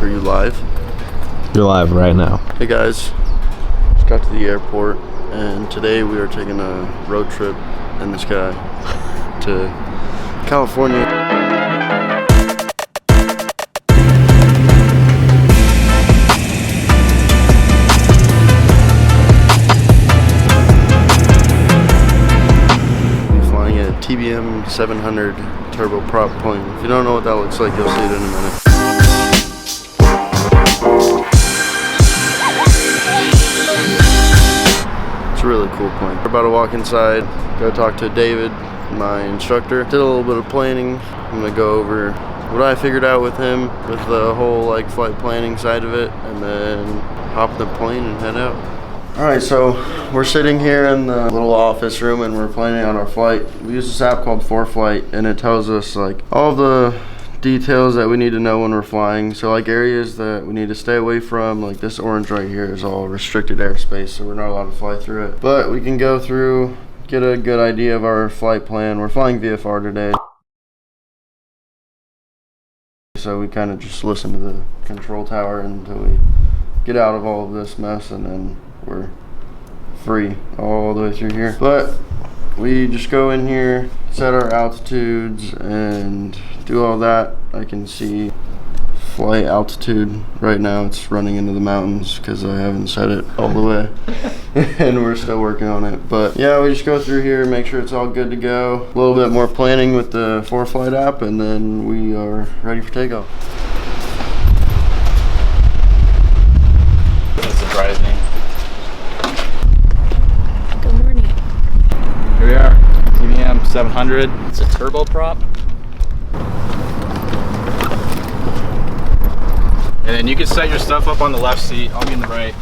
Are you live? You're live right now. Hey guys, just got to the airport and today we are taking a road trip in the sky to California. We're flying a TBM 700 turboprop plane. If you don't know what that looks like, you'll see it in a minute. It's a really cool plane. We're about to walk inside, go talk to David, my instructor. Did a little bit of planning. I'm gonna go over what I figured out with him, with the whole like flight planning side of it, and then hop in the plane and head out. All right, so we're sitting here in the little office room and we're planning on our flight. We use this app called ForeFlight and it tells us like all the details that we need to know when we're flying. So like areas that we need to stay away from, like this orange right here is all restricted airspace, so we're not allowed to fly through it. But we can go through, get a good idea of our flight plan. We're flying VFR today, so we kind of just listen to the control tower until we get out of all of this mess, and then we're free all the way through here. But we just go in here, set our altitudes, and do all that. I can see flight altitude right now. It's running into the mountains because I haven't set it all the way and we're still working on it. But yeah, we just go through here, make sure it's all good to go. A little bit more planning with the ForeFlight app, and then we are ready for takeoff. That surprised me. Good morning. Here we are, TBM 700. It's a turboprop. And then you can set your stuff up on the left seat. I'll be in the right.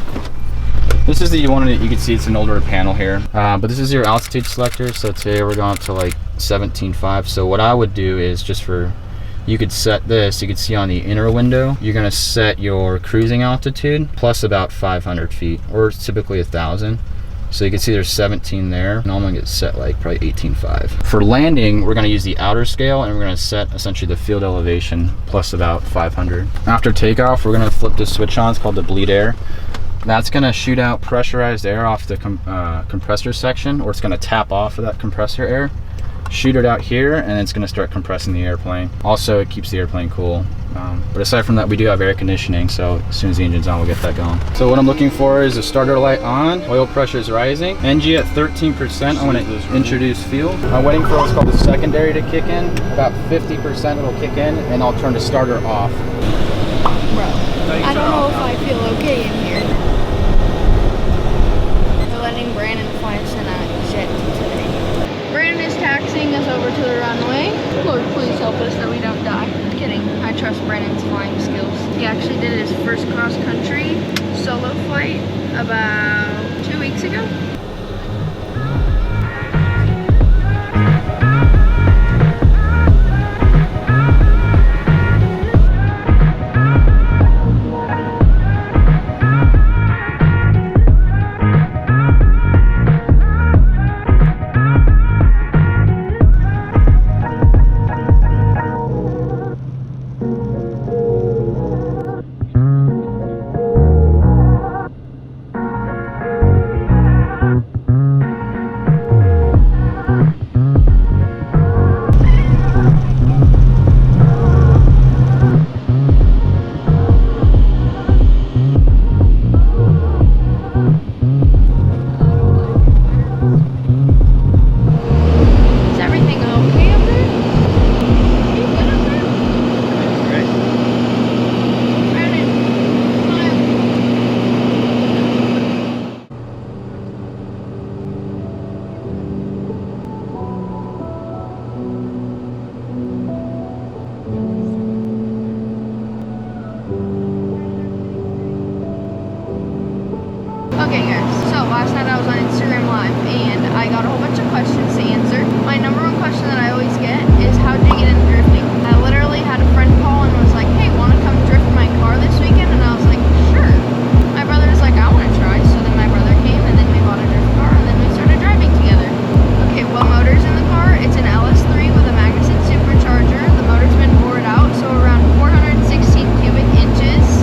This is the one that you can see, it's an older panel here. But this is your altitude selector. So today we're going up to like 17.5. So what I would do is just for, you could set this, you could see on the inner window, you're gonna set your cruising altitude plus about 500 feet, or typically 1,000. So you can see there's 17 there, and I'm gonna get set like probably 18.5. For landing, we're gonna use the outer scale, and we're gonna set essentially the field elevation plus about 500. After takeoff, we're gonna flip this switch on. It's called the bleed air. That's gonna shoot out pressurized air off the compressor section, or it's gonna tap off of that compressor air, shoot it out here, and it's gonna start compressing the airplane. Also, it keeps the airplane cool. But aside from that, we do have air conditioning, so as soon as the engine's on, we'll get that going. So what I'm looking for is a starter light on, oil pressure is rising, NG at 13%. I want to introduce fuel. I'm waiting for what's called the secondary to kick in. About 50% it'll kick in, and I'll turn the starter off. Bro, I don't know if I feel okay in here. We're letting Brandon fly us in a jet today. Brandon is taxiing us over to the runway. Lord, please help us that we don't die. Kidding. I trust Brandon's flying skills. He actually did his first cross-country solo flight about 2 weeks ago. Okay guys, so last night I was on Instagram Live and I got a whole bunch of questions to answer. My number one question that I always get is how did you get into drifting? I literally had a friend call and was like, hey, wanna come drift my car this weekend? And I was like, sure. My brother was like, I wanna try. So then my brother came and then we bought a drift car and then we started driving together. Okay, what motor's in the car? It's an LS3 with a Magnuson supercharger. The motor's been bored out, so around 416 cubic inches.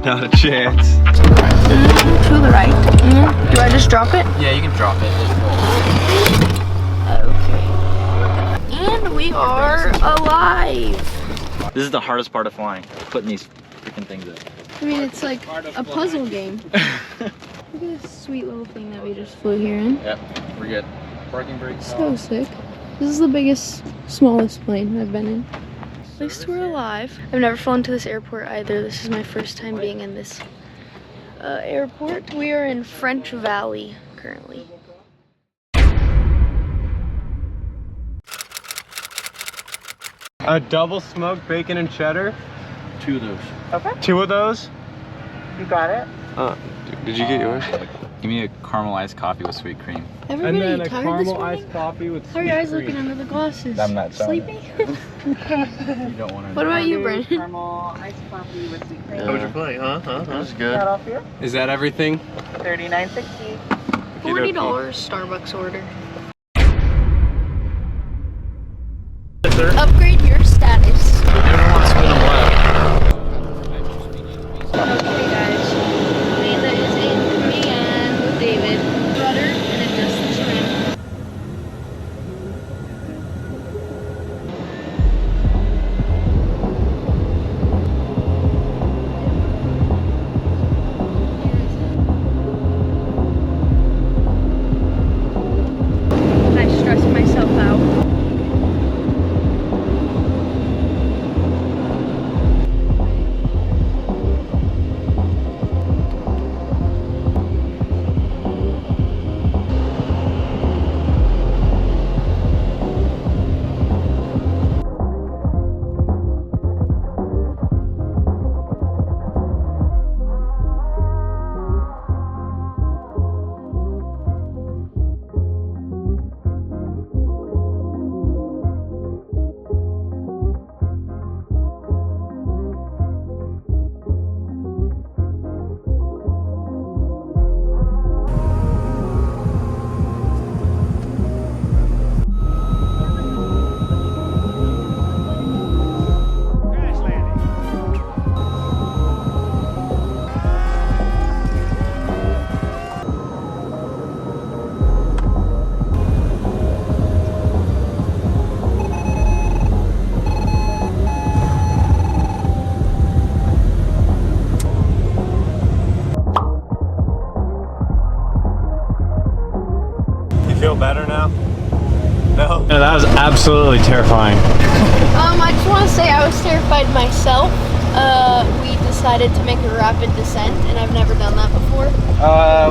Not a chance. To the right. Do I just drop it? Yeah, you can drop it. Okay. And we are alive. This is the hardest part of flying, putting these freaking things up. I mean, it's like a puzzle game. Look at this sweet little thing that we just flew here in. Yep, we're good. Parking brake. So sick. This is the biggest, smallest plane I've been in. At least we're alive. I've never flown to this airport either. This is my first time being in this airport. We are in French Valley currently. A double smoked bacon and cheddar. 2 of those. Okay. 2 of those. You got it. Did you get yours? Give me a caramelized coffee with sweet cream. Everybody And then a tired this caramel morning? iced coffee with How are sweet your eyes cream. looking under the glasses? I'm not sorry. Sleepy? You don't want to. What about you, Brandon? Caramel iced coffee with sweet cream. How's your flight, huh? That's good. That off here? Is that everything? $39.60. $40 Starbucks order. Upgrade your status. Okay guys, Amanda is in command with David. Rudder and adjust the trim. I stress myself out. Feel better now? No? No, that was absolutely terrifying. I just want to say I was terrified myself. We decided to make a rapid descent, and I've never done that before.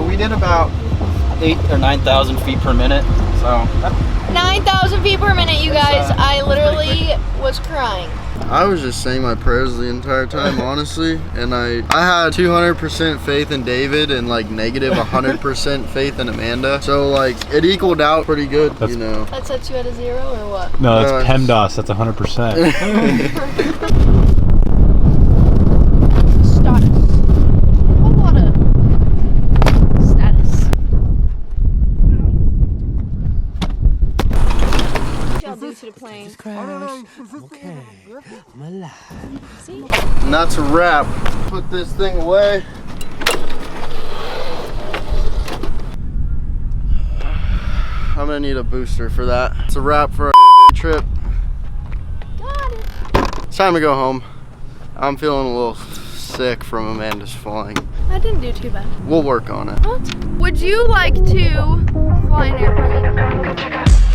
We did about 8,000 or 9,000 feet per minute. So 9,000 feet per minute, you guys. I literally was crying. I was just saying my prayers the entire time, honestly, and I had 200% faith in David and like negative 100% faith in Amanda. So like it equaled out pretty good, you know. That sets you at a 0 or what? No, No, that's PEMDAS. That's 100%. Status. A whole lot of status. What y'all do to the plane? Okay, I'm alive. See? And that's a wrap. Put this thing away. I'm gonna need a booster for that. It's a wrap for our trip. Got it. It's time to go home. I'm feeling a little sick from Amanda's flying. I didn't do too bad. We'll work on it. What? Would you like to fly an airplane?